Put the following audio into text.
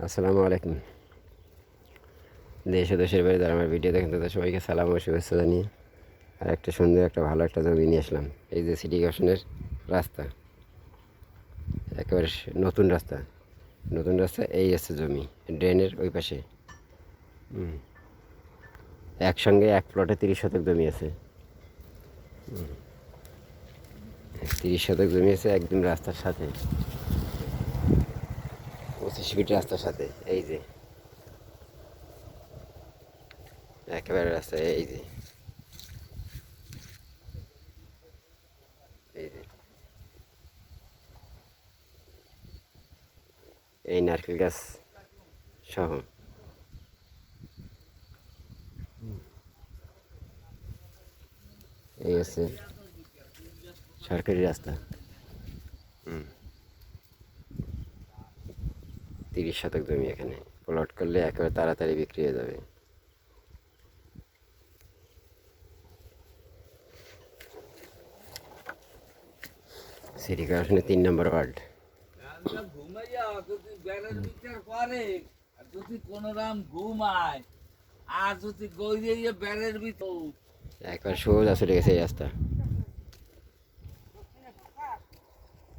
আসসালামু আলাইকুম। দেশ ও দেশের বাইরে যারা আমার ভিডিও দেখেন তাদের সবাইকে সালাম ও শুভেচ্ছা জানিয়ে আর একটা সুন্দর একটা ভালো একটা জমি নিয়ে আসলাম। এই যে সিটি কর্পোরেশনের রাস্তা, একেবারে নতুন রাস্তা। নতুন রাস্তা, এই আছে জমি ড্রেনের ওই পাশে। একসঙ্গে এক প্লটে 30 শতক জমি আছে। 30 শতক জমি আছে একদম রাস্তার সাথে, 25 ফিট রাস্তার সাথে। এই যে একেবারে রাস্তা, এই যে এই যে এই নারকেল গাছ সহ এই আছে সরকারি রাস্তা। 30 শতক জমি এখানে প্লট করলে একেবারে তাড়াতাড়ি বিক্রি হয়ে যাবে। সিটি কর্পোরেশনের 3 নম্বর ওয়ার্ড। ঘুমাইয়া যদি বেড়ার বিচার করে আর যদি কোন রাম ঘুমায় আর যদি গইয়ে বেড়ের ভিতর একবার সোজা চলে গেছে এই রাস্তা।